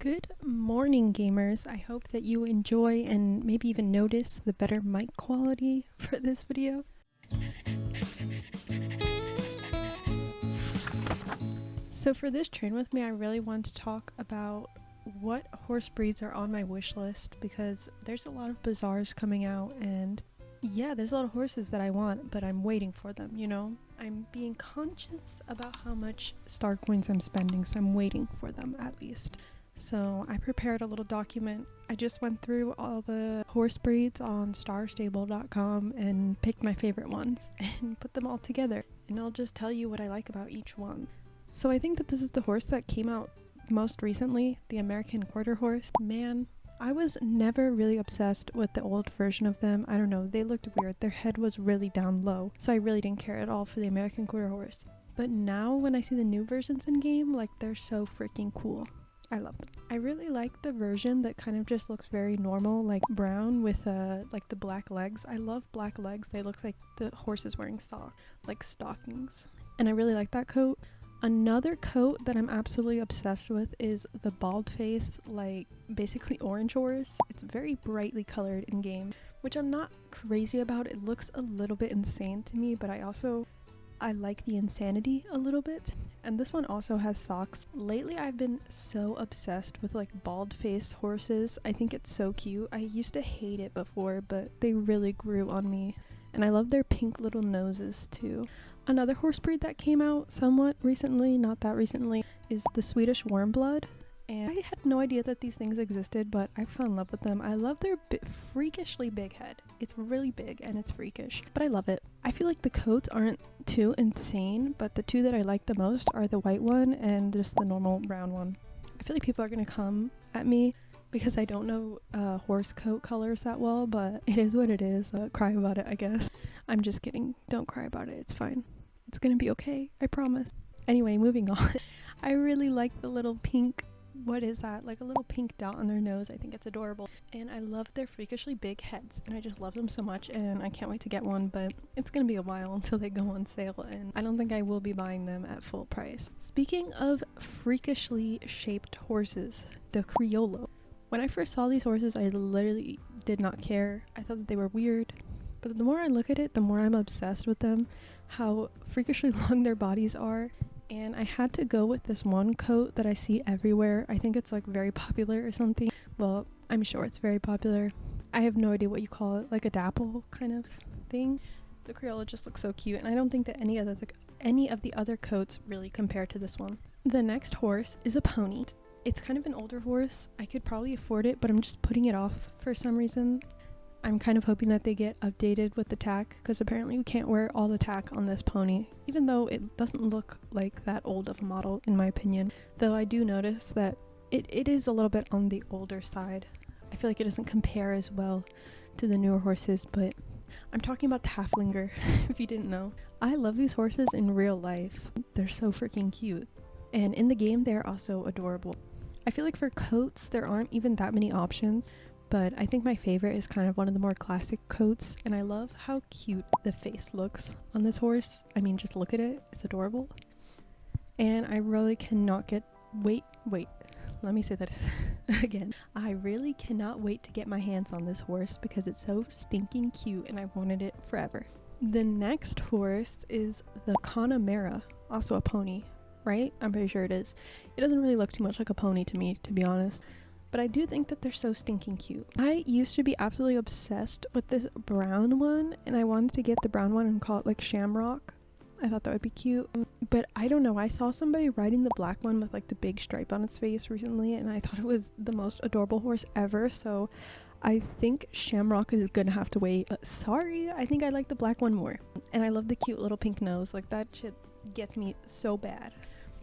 Good morning, gamers. I hope that you enjoy and maybe even notice the better mic quality for this video. So for this train with me, I really want to talk about what horse breeds are on my wish list, because there's a lot of bazaars coming out, and yeah, there's a lot of horses that I want, but I'm waiting for them, you know? I'm being conscious about how much star coins I'm spending, so I'm waiting for them at least. So I prepared a little document. I just went through all the horse breeds on starstable.com and picked my favorite ones and put them all together. And I'll just tell you what I like about each one. So I think that this is the horse that came out most recently, the American Quarter Horse. Man, I was never really obsessed with the old version of them. I don't know, they looked weird. Their head was really down low, so I really didn't care at all for the American Quarter Horse. But now when I see the new versions in game, like, they're so freaking cool. I love them. I really like the version that kind of just looks very normal, like brown with like the black legs. I love black legs. They look like the horse is wearing stockings. And I really like that coat. Another coat that I'm absolutely obsessed with is the bald face, like basically orange horse. It's very brightly colored in game, which I'm not crazy about. It looks a little bit insane to me, but I like the insanity a little bit. And this one also has socks. Lately I've been so obsessed with like bald face horses. I think it's so cute. I used to hate it before, but they really grew on me. And I love their pink little noses too. Another horse breed that came out somewhat recently, not that recently, is the Swedish Warmblood. And I had no idea that these things existed, but I fell in love with them. I love their freakishly big head. It's really big and it's freakish, but I love it. I feel like the coats aren't too insane, but the two that I like the most are the white one and just the normal brown one. I feel like people are gonna come at me because I don't know horse coat colors that well, but it is what it is. Cry about it, I guess. I'm just kidding. Don't cry about it. It's fine. It's gonna be okay. I promise. Anyway, moving on. I really like the little pink, what is that? Like a little pink dot on their nose. I think it's adorable. And I love their freakishly big heads. And I just love them so much. And I can't wait to get one, but it's gonna be a while until they go on sale. And I don't think I will be buying them at full price. Speaking of freakishly shaped horses, the Criollo. When I first saw these horses, I literally did not care. I thought that they were weird. But the more I look at it, the more I'm obsessed with them. How freakishly long their bodies are. And I had to go with this one coat that I see everywhere. I think it's like very popular or something. Well, I'm sure it's very popular. I have no idea what you call it, like a dapple kind of thing. The Criollo just looks so cute, and I don't think that any of the other coats really compare to this one. The next horse is a pony. It's kind of an older horse. I could probably afford it, but I'm just putting it off for some reason. I'm kind of hoping that they get updated with the tack, because apparently we can't wear all the tack on this pony, even though it doesn't look like that old of a model in my opinion. Though I do notice that it is a little bit on the older side. I feel like it doesn't compare as well to the newer horses, but I'm talking about the Halflinger, if you didn't know. I love these horses in real life. They're so freaking cute. And in the game, they're also adorable. I feel like for coats, there aren't even that many options. But I think my favorite is kind of one of the more classic coats, and I love how cute the face looks on this horse. I mean, just look at it. It's adorable. And I really cannot wait, let me say that again. I really cannot wait to get my hands on this horse because it's so stinking cute and I've wanted it forever. The next horse is the Connemara, also a pony, right? I'm pretty sure it is. It doesn't really look too much like a pony to me, to be honest. But I do think that they're so stinking cute. I used to be absolutely obsessed with this brown one, and I wanted to get the brown one and call it like Shamrock. I thought that would be cute. But I don't know, I saw somebody riding the black one with like the big stripe on its face recently, and I thought it was the most adorable horse ever, so I think Shamrock is gonna have to wait. Sorry, I think I like the black one more. And I love the cute little pink nose, like that shit gets me so bad.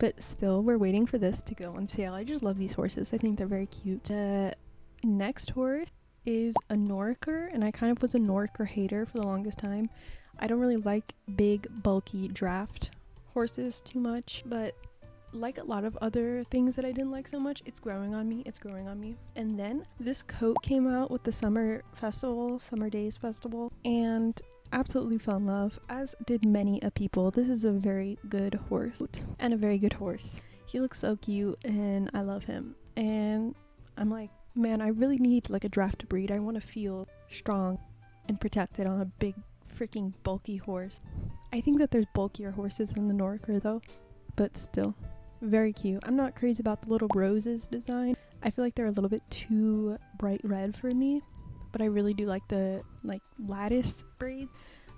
But still, we're waiting for this to go on sale. I just love these horses. I think they're very cute. The next horse is a Noriker, and I kind of was a Noriker hater for the longest time. I don't really like big, bulky draft horses too much, but like a lot of other things that I didn't like so much, it's growing on me. And then this coat came out with the Summer Days Festival, and absolutely fell in love, as did many a people. This is a very good horse, and a very good horse. He looks so cute, and I love him. And I'm like, man, I really need like a draft breed. I want to feel strong and protected on a big freaking bulky horse. I think that there's bulkier horses in the Norker though, but still very cute. I'm not crazy about the little roses design. I feel like they're a little bit too bright red for me, but I really do like the like lattice braid.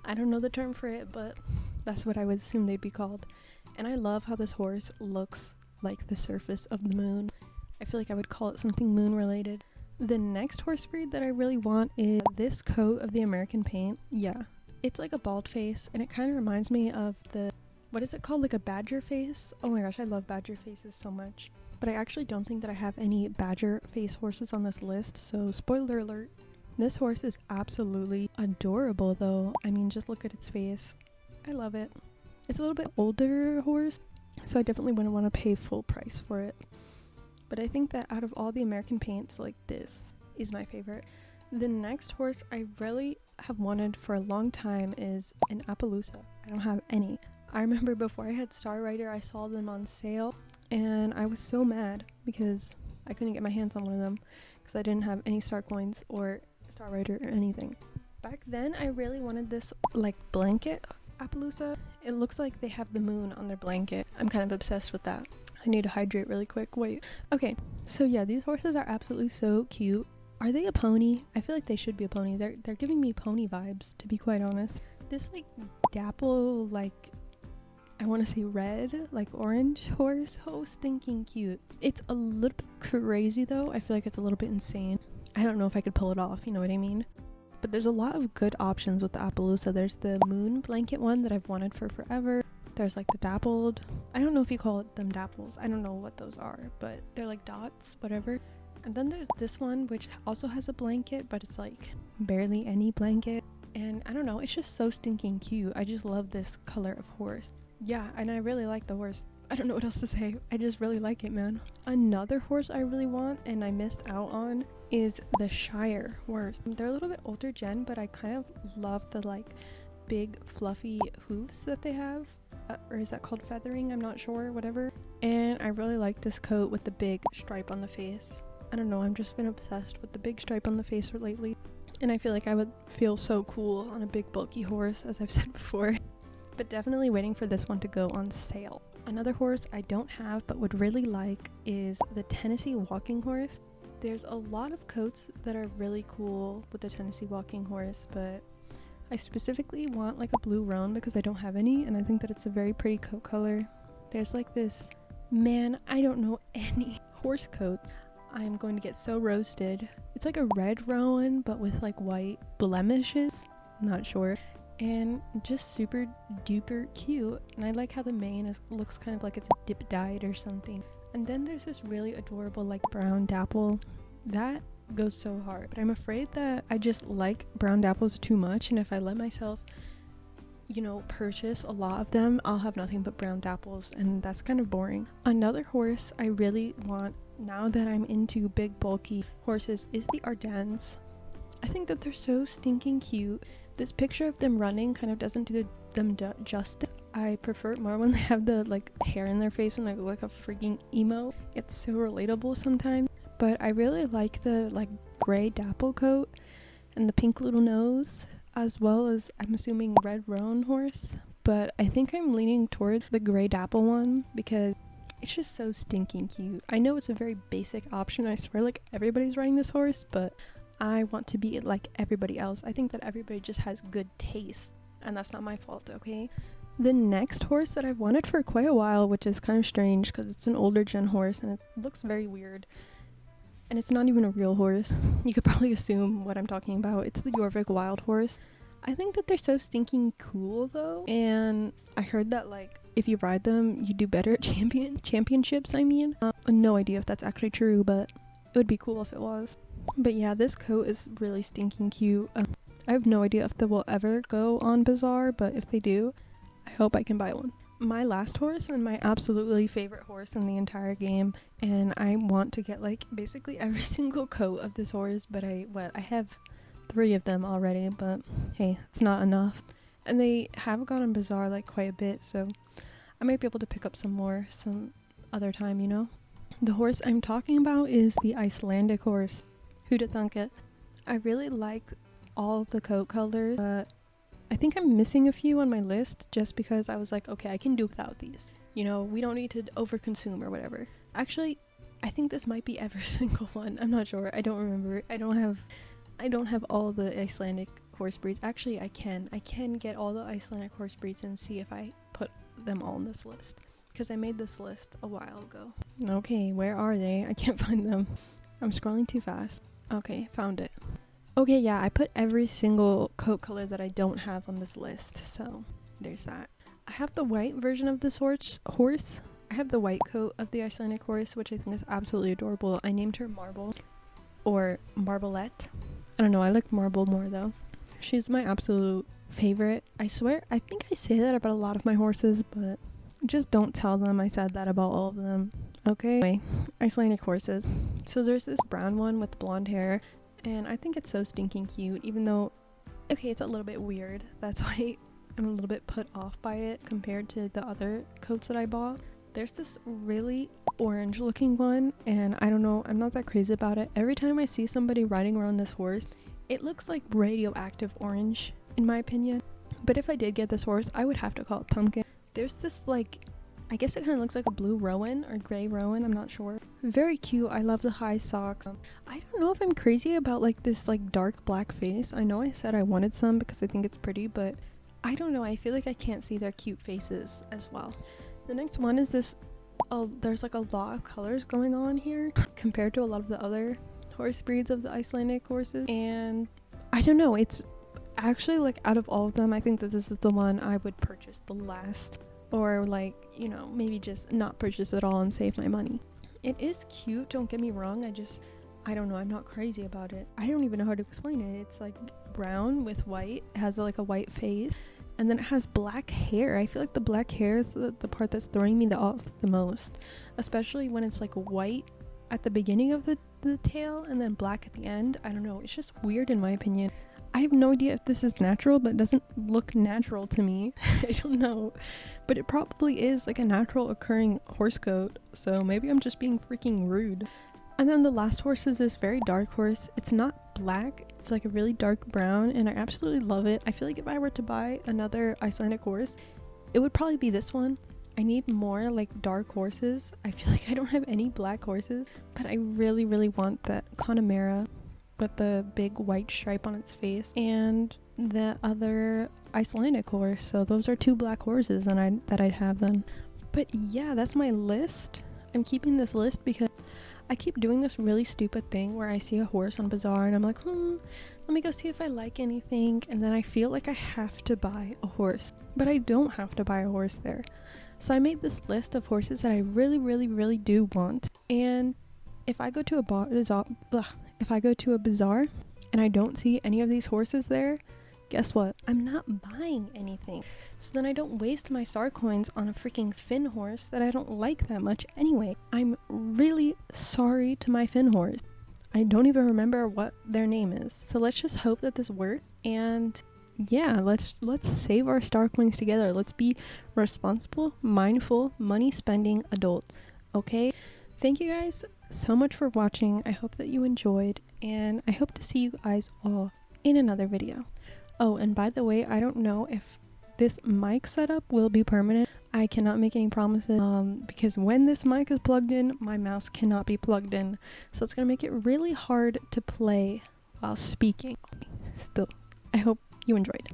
I don't know the term for it, but that's what I would assume they'd be called. And I love how this horse looks like the surface of the moon. I feel like I would call it something moon related. The next horse breed that I really want is this coat of the American paint. Yeah, it's like a bald face, and it kind of reminds me of the, what is it called, like a badger face? Oh my gosh, I love badger faces so much. But I actually don't think that I have any badger face horses on this list, so spoiler alert. This horse is absolutely adorable though. I mean, just look at its face. I love it. It's a little bit older horse, so I definitely wouldn't want to pay full price for it. But I think that out of all the American paints, like, this is my favorite. The next horse I really have wanted for a long time is an Appaloosa. I don't have any. I remember before I had Star Rider, I saw them on sale, and I was so mad because I couldn't get my hands on one of them because I didn't have any Star Coins or Star Rider or anything. Back then, I really wanted this, like, blanket Appaloosa. It looks like they have the moon on their blanket. I'm kind of obsessed with that. I need to hydrate really quick. Wait. Okay, so yeah, these horses are absolutely so cute. Are they a pony? I feel like they should be a pony. They're giving me pony vibes, to be quite honest. This like dapple, like, I want to say red, like orange horse. So stinking cute. It's a little bit crazy though. I feel like it's a little bit insane. I don't know if I could pull it off, you know what I mean? But there's a lot of good options with the Appaloosa. There's the moon blanket one that I've wanted for forever. There's like the dappled, I don't know if you call it them dapples, I don't know what those are, but they're like dots, whatever. And then there's this one which also has a blanket, but it's like barely any blanket, and I don't know, it's just so stinking cute. I just love this color of horse. Yeah, and I really like the horse. I don't know what else to say. I just really like it, man. Another horse I really want and I missed out on is the Shire horse. They're a little bit older gen, but I kind of love the like big fluffy hoofs that they have. Or is that called feathering? I'm not sure, whatever. And I really like this coat with the big stripe on the face. I don't know, I've just been obsessed with the big stripe on the face lately. And I feel like I would feel so cool on a big bulky horse, as I've said before. But definitely waiting for this one to go on sale. Another horse I don't have but would really like is the Tennessee walking horse. There's a lot of coats that are really cool with the Tennessee walking horse, but I specifically want like a blue roan because I don't have any, and I think that it's a very pretty coat color. There's like this, man, I don't know any horse coats. I'm going to get so roasted. It's like a red roan but with like white blemishes, not sure, and just super duper cute. And I like how the mane looks kind of like it's dip dyed or something. And then there's this really adorable like brown dapple that goes so hard, but I'm afraid that I just like brown dapples too much, and if I let myself, you know, purchase a lot of them, I'll have nothing but brown dapples, and that's kind of boring. Another horse I really want now that I'm into big bulky horses is the Ardennes. I think that they're so stinking cute. This picture of them running kind of doesn't do them justice. I prefer it more when they have the like hair in their face and they look like a freaking emo. It's so relatable sometimes. But I really like the like gray dapple coat and the pink little nose, as well as I'm assuming red roan horse. But I think I'm leaning toward the gray dapple one because it's just so stinking cute. I know it's a very basic option. I swear like everybody's riding this horse, but I want to be like everybody else. I think that everybody just has good taste, and that's not my fault, okay? The next horse that I've wanted for quite a while, which is kind of strange because it's an older gen horse and it looks very weird. And it's not even a real horse. You could probably assume what I'm talking about. It's the Jorvik wild horse. I think that they're so stinking cool though. And I heard that like if you ride them, you do better at championships, I mean. No idea if that's actually true, but it would be cool if it was. But yeah, this coat is really stinking cute. I have no idea if they will ever go on Bazaar, but if they do, I hope I can buy one. My last horse and my absolutely favorite horse in the entire game, and I want to get like basically every single coat of this horse, but I have 3 of them already, but hey, it's not enough. And they have gone on Bazaar like quite a bit, so I might be able to pick up some more some other time, you know. The horse I'm talking about is the Icelandic horse. Who'da thunk it? I really like all of the coat colors, but I think I'm missing a few on my list just because I was like, okay, I can do without these. You know, we don't need to overconsume or whatever. Actually, I think this might be every single one. I'm not sure. I don't remember. I don't have all the Icelandic horse breeds. Actually, I can get all the Icelandic horse breeds and see if I put them all on this list, because I made this list a while ago. Okay, where are they? I can't find them. I'm scrolling too fast. Okay, found it. Okay, yeah, I put every single coat color that I don't have on this list, so there's that. I have the white version of this horse. I have the white coat of the Icelandic horse, which I think is absolutely adorable. I named her Marble, or Marblette. I don't know, I like Marble more though. She's my absolute favorite. I swear, I think I say that about a lot of my horses, but just don't tell them I said that about all of them. Okay? Anyway, Icelandic horses. So there's this brown one with blonde hair, and I think it's so stinking cute, even though, okay, it's a little bit weird. That's why I'm a little bit put off by it compared to the other coats that I bought. There's this really orange looking one, and I don't know, I'm not that crazy about it. Every time I see somebody riding around this horse, it looks like radioactive orange, in my opinion. But if I did get this horse, I would have to call it Pumpkin. There's this, like, I guess it kind of looks like a blue rowan or gray rowan, I'm not sure. Very cute. I love the high socks. I don't know if I'm crazy about like this like dark black face. I know I said I wanted some because I think it's pretty, but I don't know. I feel like I can't see their cute faces as well. The next one is this, there's like a lot of colors going on here compared to a lot of the other horse breeds of the Icelandic horses, and I don't know, it's actually like out of all of them, I think that this is the one I would purchase the last, or like, you know, maybe just not purchase it all and save my money. It is cute, don't get me wrong, I don't know, I'm not crazy about it. I don't even know how to explain it. It's like brown with white, it has like a white face, and then it has black hair. I feel like the black hair is the part that's throwing me off the most, especially when it's like white at the beginning of the tail and then black at the end. I don't know, it's just weird in my opinion. I have no idea if this is natural, but it doesn't look natural to me. I don't know, but it probably is like a natural occurring horse coat, so maybe I'm just being freaking rude. And then the last horse is this very dark horse. It's not black, it's like a really dark brown, and I absolutely love it. I feel like if I were to buy another Icelandic horse, it would probably be this one. I need more like dark horses. I feel like I don't have any black horses, but I really, really want that Connemara with the big white stripe on its face, and the other Icelandic horse. So those are two black horses, and I'd have them. But yeah, that's my list. I'm keeping this list because I keep doing this really stupid thing where I see a horse on Bazaar and I'm like, let me go see if I like anything, and then I feel like I have to buy a horse, but I don't have to buy a horse there. So I made this list of horses that I really, really, really do want, and if I go to a bazaar and I don't see any of these horses there, guess what? I'm not buying anything. So then I don't waste my star coins on a freaking Finn horse that I don't like that much anyway. I'm really sorry to my Finn horse. I don't even remember what their name is. So let's just hope that this works, and yeah, let's save our star coins together. Let's be responsible, mindful, money spending adults. Okay? Thank you guys so much for watching. I hope that you enjoyed, and I hope to see you guys all in another video. Oh, and by the way, I don't know if this mic setup will be permanent. I cannot make any promises because when this mic is plugged in, my mouse cannot be plugged in. So it's going to make it really hard to play while speaking. Still, I hope you enjoyed.